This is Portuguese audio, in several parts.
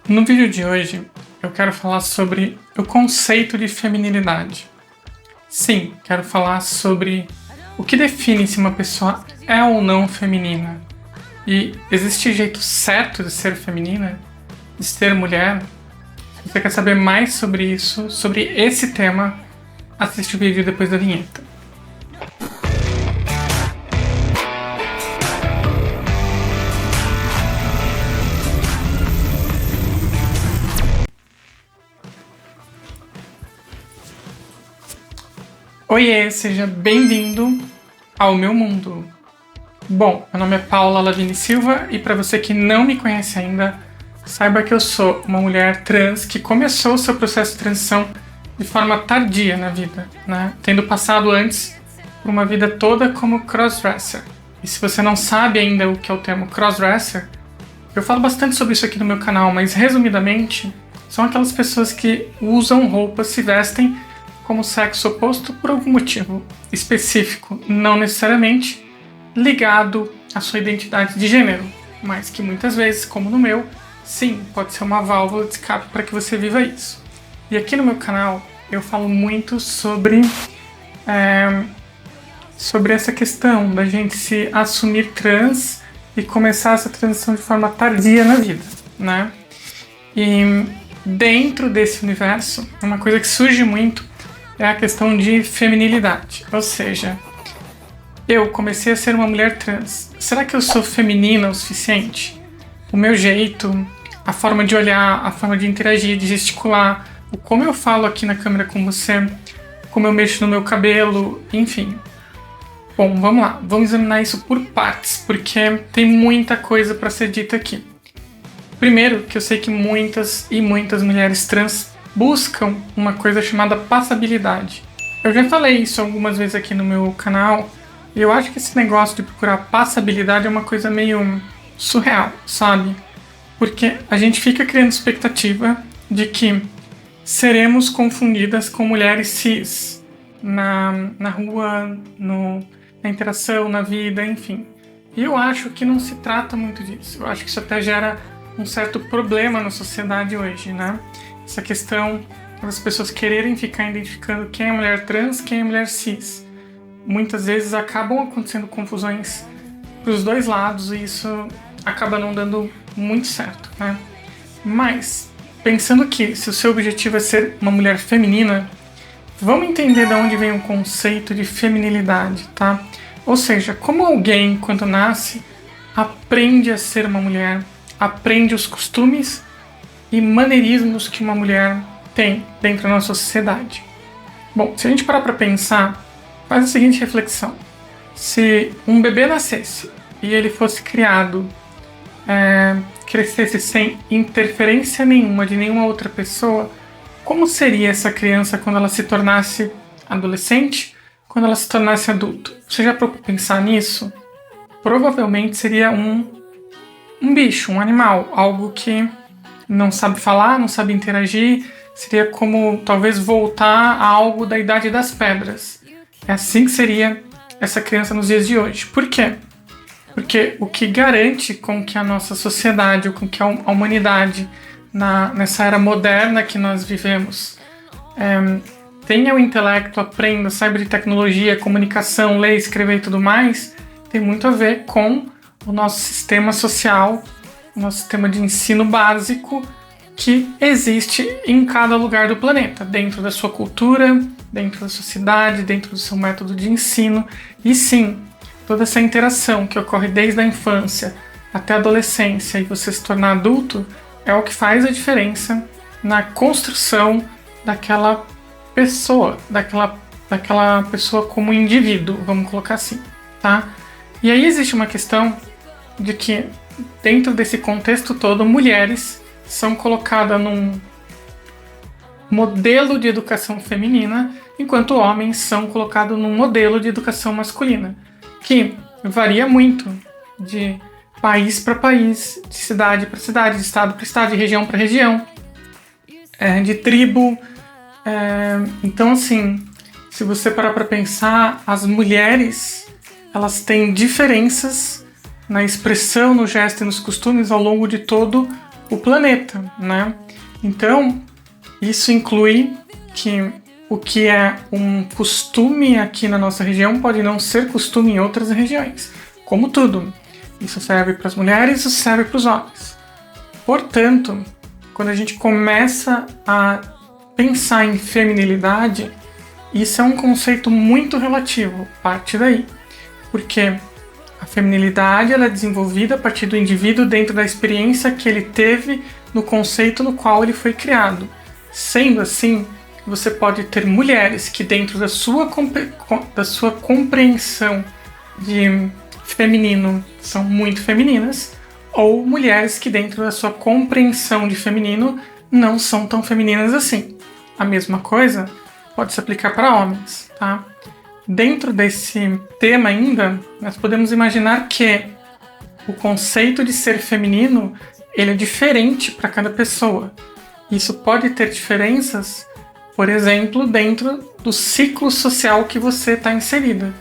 No vídeo de hoje, eu quero falar sobre o conceito de feminilidade. Sim, quero falar sobre o que define se uma pessoa é ou não feminina. E existe jeito certo de ser feminina? De ser mulher? Se você quer saber mais sobre isso, sobre esse tema, assiste o vídeo depois da vinheta. Oiê, seja bem-vindo ao meu mundo. Bom, meu nome é Paula Lavigne Silva e para você que não me conhece ainda, saiba que eu sou uma mulher trans que começou o seu processo de transição de forma tardia na vida, né? Tendo passado antes por uma vida toda como crossdresser. E se você não sabe ainda o que é o termo crossdresser, eu falo bastante sobre isso aqui no meu canal, mas resumidamente, são aquelas pessoas que usam roupas, se vestem como sexo oposto por algum motivo específico, não necessariamente ligado à sua identidade de gênero, mas que muitas vezes, como no meu, sim, pode ser uma válvula de escape para que você viva isso. E aqui no meu canal eu falo muito sobre essa questão da gente se assumir trans e começar essa transição de forma tardia na vida, né? E dentro desse universo, uma coisa que surge muito é a questão de feminilidade, ou seja, eu comecei a ser uma mulher trans. Será que eu sou feminina o suficiente? O meu jeito, a forma de olhar, a forma de interagir, de gesticular, o como eu falo aqui na câmera com você, como eu mexo no meu cabelo, enfim. Bom, vamos lá, vamos examinar isso por partes, porque tem muita coisa para ser dita aqui. Primeiro, que eu sei que muitas e muitas mulheres trans buscam uma coisa chamada passabilidade. Eu já falei isso algumas vezes aqui no meu canal, e eu acho que esse negócio de procurar passabilidade é uma coisa meio surreal, sabe? Porque a gente fica criando expectativa de que seremos confundidas com mulheres cis na rua, na interação, na vida, enfim. E eu acho que não se trata muito disso. Eu acho que isso até gera um certo problema na sociedade hoje, né? Essa questão das pessoas quererem ficar identificando quem é mulher trans, quem é mulher cis. Muitas vezes acabam acontecendo confusões para os dois lados e isso acaba não dando muito certo, né? Mas, pensando que se o seu objetivo é ser uma mulher feminina, vamos entender de onde vem o conceito de feminilidade, tá? Ou seja, como alguém, quando nasce, aprende a ser uma mulher, aprende os costumes e maneirismos que uma mulher tem dentro da nossa sociedade. Bom, se a gente parar para pensar, faz a seguinte reflexão. Se um bebê nascesse e ele fosse criado, crescesse sem interferência nenhuma de nenhuma outra pessoa, como seria essa criança quando ela se tornasse adolescente, quando ela se tornasse adulto? Você já procurou pensar nisso? Provavelmente seria um bicho, um animal, algo que não sabe falar, não sabe interagir, seria como talvez voltar a algo da Idade das Pedras. É assim que seria essa criança nos dias de hoje. Por quê? Porque o que garante com que a nossa sociedade, ou com que a humanidade, nessa era moderna que nós vivemos, tenha o intelecto, aprenda, saiba de tecnologia, comunicação, ler, escrever e tudo mais, tem muito a ver com o nosso sistema social, nosso sistema de ensino básico que existe em cada lugar do planeta, dentro da sua cultura, dentro da sua cidade, dentro do seu método de ensino. E sim, toda essa interação que ocorre desde a infância até a adolescência e você se tornar adulto é o que faz a diferença na construção daquela pessoa, daquela pessoa como indivíduo, vamos colocar assim, tá? E aí existe uma questão de que dentro desse contexto todo, mulheres são colocadas num modelo de educação feminina, enquanto homens são colocados num modelo de educação masculina, que varia muito de país para país, de cidade para cidade, de estado para estado, de região para região, de tribo. Então, assim, se você parar para pensar, as mulheres elas têm diferenças na expressão, no gesto e nos costumes ao longo de todo o planeta, né? Então, isso inclui que o que é um costume aqui na nossa região pode não ser costume em outras regiões, como tudo. Isso serve para as mulheres, isso serve para os homens. Portanto, quando a gente começa a pensar em feminilidade, isso é um conceito muito relativo, parte daí. Porque a feminilidade ela é desenvolvida a partir do indivíduo dentro da experiência que ele teve no conceito no qual ele foi criado. Sendo assim, você pode ter mulheres que dentro da sua compreensão de feminino são muito femininas, ou mulheres que dentro da sua compreensão de feminino não são tão femininas assim. A mesma coisa pode se aplicar para homens, tá? Dentro desse tema ainda, nós podemos imaginar que o conceito de ser feminino ele é diferente para cada pessoa. Isso pode ter diferenças, por exemplo, dentro do ciclo social que você está inserida.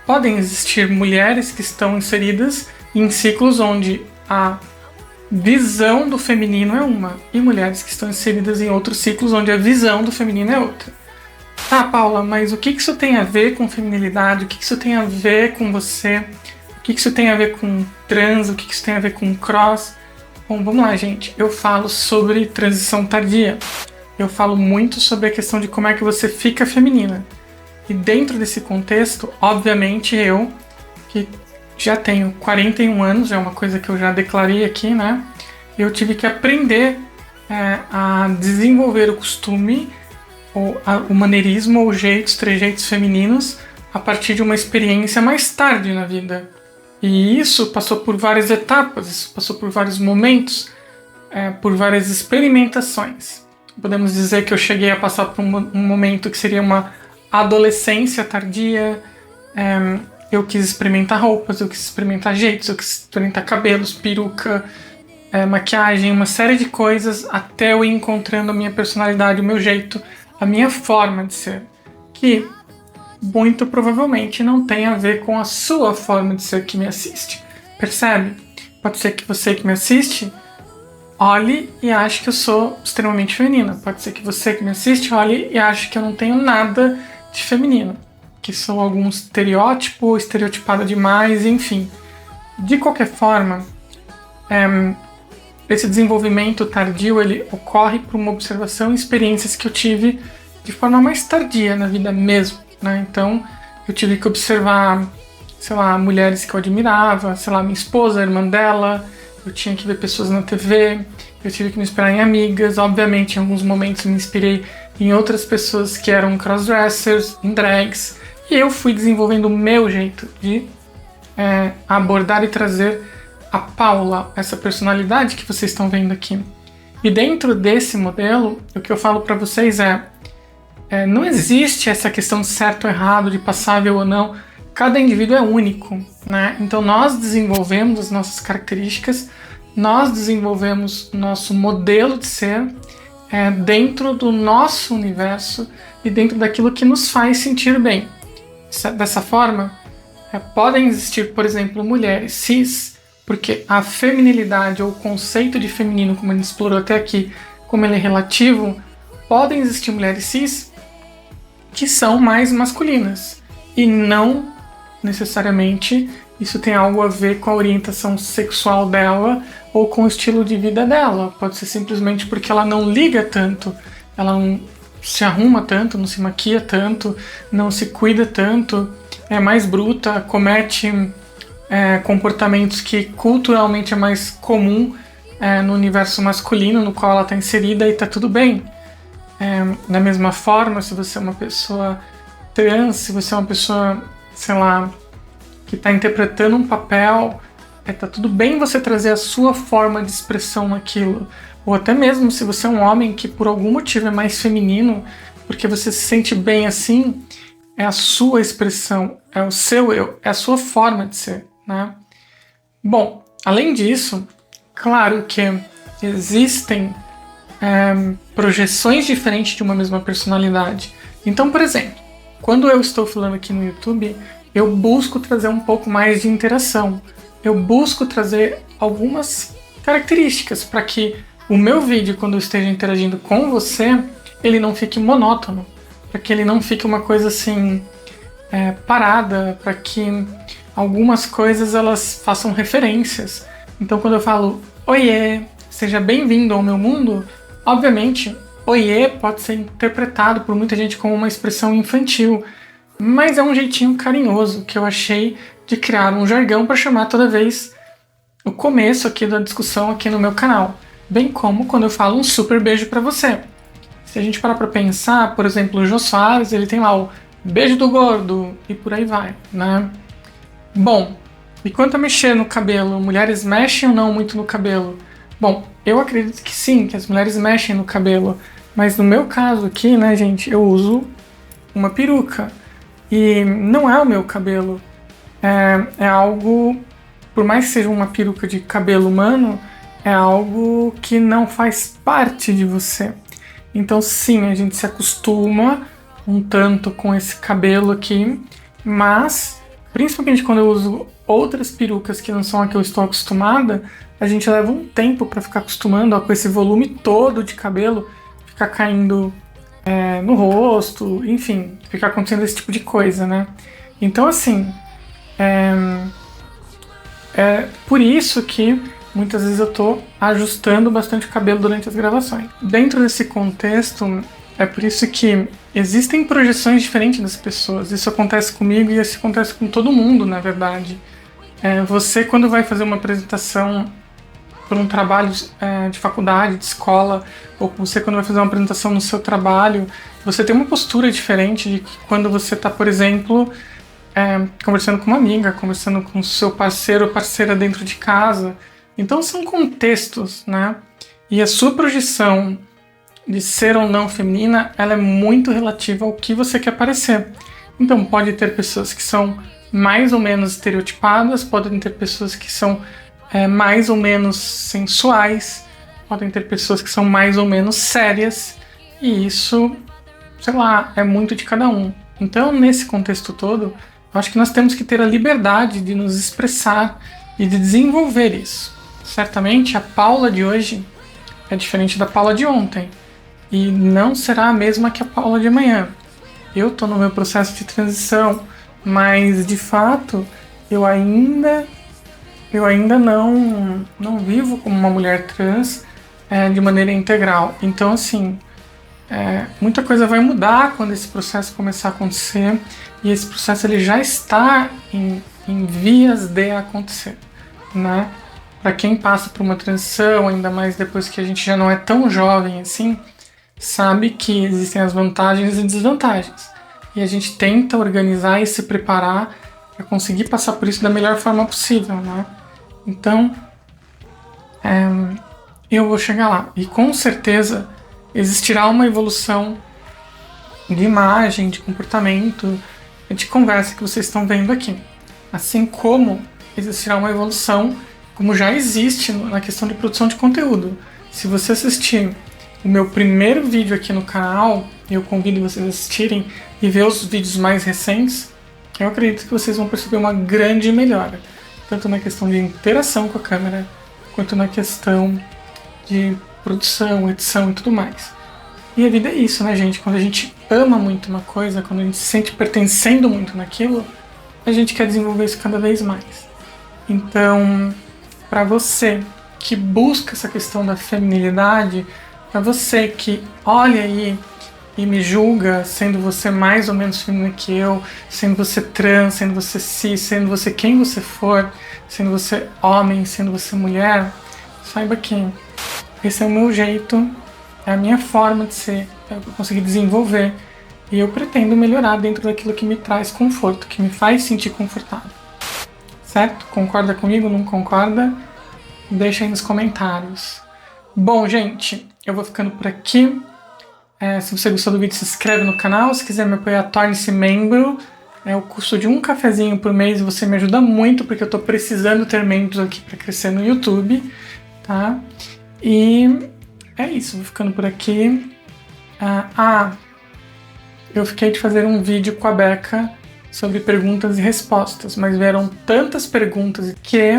Podem existir mulheres que estão inseridas em ciclos onde a visão do feminino é uma, e mulheres que estão inseridas em outros ciclos onde a visão do feminino é outra. Tá, Paula, mas o que isso tem a ver com feminilidade? O que isso tem a ver com você? O que isso tem a ver com trans? O que isso tem a ver com cross? Bom, vamos lá, gente. Eu falo sobre transição tardia. Eu falo muito sobre a questão de como é que você fica feminina. E dentro desse contexto, obviamente, eu, que já tenho 41 anos, é uma coisa que eu já declarei aqui, né? Eu tive que aprender a desenvolver o costume, o maneirismo, os jeitos, trejeitos femininos, a partir de uma experiência mais tarde na vida. E isso passou por várias etapas, isso passou por vários momentos, por várias experimentações. Podemos dizer que eu cheguei a passar por um momento que seria uma adolescência tardia. Eu quis experimentar roupas, eu quis experimentar jeitos, eu quis experimentar cabelos, peruca, maquiagem, uma série de coisas, até eu ir encontrando a minha personalidade, o meu jeito, a minha forma de ser, que muito provavelmente não tem a ver com a sua forma de ser que me assiste. Percebe? Pode ser que você que me assiste olhe e ache que eu sou extremamente feminina. Pode ser que você que me assiste olhe e ache que eu não tenho nada de feminino, que sou algum estereótipo, estereotipada demais, enfim. De qualquer forma, esse desenvolvimento tardio ele ocorre por uma observação e experiências que eu tive de forma mais tardia na vida mesmo, né? Então, eu tive que observar, sei lá, mulheres que eu admirava, sei lá, minha esposa, a irmã dela, eu tinha que ver pessoas na TV, eu tive que me inspirar em amigas, obviamente em alguns momentos me inspirei em outras pessoas que eram crossdressers, em drags, e eu fui desenvolvendo o meu jeito de abordar e trazer a Paula, essa personalidade que vocês estão vendo aqui. E dentro desse modelo, o que eu falo para vocês não existe essa questão de certo ou errado, de passável ou não. Cada indivíduo é único, né? Então nós desenvolvemos as nossas características, nós desenvolvemos nosso modelo de ser dentro do nosso universo e dentro daquilo que nos faz sentir bem. Dessa forma, podem existir, por exemplo, mulheres cis, porque a feminilidade ou o conceito de feminino, como a gente explorou até aqui, como ele é relativo, podem existir mulheres cis que são mais masculinas e não necessariamente isso tem algo a ver com a orientação sexual dela ou com o estilo de vida dela. Pode ser simplesmente porque ela não liga tanto, ela não se arruma tanto, não se maquia tanto, não se cuida tanto, é mais bruta, comete comportamentos que culturalmente é mais comum no universo masculino no qual ela está inserida e está tudo bem. Da mesma forma, se você é uma pessoa trans, se você é uma pessoa, sei lá, que está interpretando um papel, tá tudo bem você trazer a sua forma de expressão naquilo. Ou até mesmo se você é um homem que por algum motivo é mais feminino, porque você se sente bem assim, é a sua expressão, é o seu eu, é a sua forma de ser, né? Bom, além disso, claro que existem projeções diferentes de uma mesma personalidade. Então, por exemplo, quando eu estou falando aqui no YouTube, eu busco trazer um pouco mais de interação. Eu busco trazer algumas características para que o meu vídeo, quando eu esteja interagindo com você, ele não fique monótono, para que ele não fique uma coisa assim, parada, para que algumas coisas elas façam referências. Então quando eu falo oiê, seja bem-vindo ao meu mundo, obviamente oiê pode ser interpretado por muita gente como uma expressão infantil, mas é um jeitinho carinhoso que eu achei de criar um jargão para chamar toda vez o começo aqui da discussão aqui no meu canal, bem como quando eu falo um super beijo para você. Se a gente parar para pensar, por exemplo, o Jô Soares, ele tem lá o beijo do gordo e por aí vai, né? Bom, e quanto a mexer no cabelo, mulheres mexem ou não muito no cabelo? Bom, eu acredito que sim, que as mulheres mexem no cabelo, mas no meu caso aqui, né, gente, eu uso uma peruca e não é o meu cabelo, é algo, por mais que seja uma peruca de cabelo humano, é algo que não faz parte de você. Então sim, a gente se acostuma um tanto com esse cabelo aqui, mas principalmente quando eu uso outras perucas que não são a que eu estou acostumada, a gente leva um tempo para ficar acostumando com esse volume todo de cabelo, ficar caindo no rosto, enfim, ficar acontecendo esse tipo de coisa, né? Então assim, é por isso que muitas vezes eu tô ajustando bastante o cabelo durante as gravações. Dentro desse contexto, é por isso que existem projeções diferentes das pessoas. Isso acontece comigo e isso acontece com todo mundo, na verdade. Você, quando vai fazer uma apresentação para um trabalho de faculdade, de escola, ou você, quando vai fazer uma apresentação no seu trabalho, você tem uma postura diferente de que quando você está, por exemplo, conversando com uma amiga, conversando com seu parceiro ou parceira dentro de casa. Então são contextos, né? E a sua projeção de ser ou não feminina, ela é muito relativa ao que você quer parecer. Então pode ter pessoas que são mais ou menos estereotipadas, podem ter pessoas que são mais ou menos sensuais, podem ter pessoas que são mais ou menos sérias, e isso, sei lá, é muito de cada um. Então nesse contexto todo, eu acho que nós temos que ter a liberdade de nos expressar e de desenvolver isso. Certamente a Paula de hoje é diferente da Paula de ontem e não será a mesma que a Paula de amanhã. Eu estou no meu processo de transição, mas de fato eu ainda não vivo como uma mulher trans de maneira integral. Então assim, muita coisa vai mudar quando esse processo começar a acontecer, e esse processo ele já está em vias de acontecer, né? Para quem passa por uma transição, ainda mais depois que a gente já não é tão jovem assim, sabe que existem as vantagens e desvantagens. E a gente tenta organizar e se preparar para conseguir passar por isso da melhor forma possível, né? Então, eu vou chegar lá. E com certeza existirá uma evolução de imagem, de comportamento, de conversa que vocês estão vendo aqui. Assim como existirá uma evolução, como já existe na questão de produção de conteúdo. Se você assistir o meu primeiro vídeo aqui no canal, eu convido vocês a assistirem e ver os vídeos mais recentes, eu acredito que vocês vão perceber uma grande melhora, tanto na questão de interação com a câmera, quanto na questão de produção, edição e tudo mais. E a vida é isso, né, gente? Quando a gente ama muito uma coisa, quando a gente se sente pertencendo muito naquilo, a gente quer desenvolver isso cada vez mais. Então, para você que busca essa questão da feminilidade, para você que olha aí e me julga, sendo você mais ou menos feminina que eu, sendo você trans, sendo você cis, sendo você quem você for, sendo você homem, sendo você mulher, saiba que esse é o meu jeito, é a minha forma de ser, é o que eu consegui desenvolver, e eu pretendo melhorar dentro daquilo que me traz conforto, que me faz sentir confortável. Certo? Concorda comigo? Não concorda? Deixa aí nos comentários. Bom, gente, eu vou ficando por aqui. Se você gostou do vídeo, se inscreve no canal. Se quiser me apoiar, torne-se membro. É o custo de um cafezinho por mês e você me ajuda muito, porque eu tô precisando ter membros aqui para crescer no YouTube, tá? E é isso, vou ficando por aqui. Eu fiquei de fazer um vídeo com a Beca sobre perguntas e respostas, mas vieram tantas perguntas que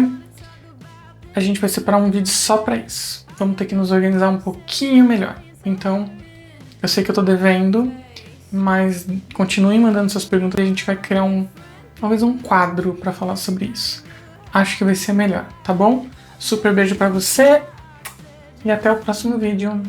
a gente vai separar um vídeo só para isso. vamos ter que nos organizar um pouquinho melhor. Então, eu sei que eu tô devendo, mas continuem mandando suas perguntas e a gente vai criar talvez um quadro para falar sobre isso. Acho que vai ser melhor, tá bom? Super beijo para você e até o próximo vídeo.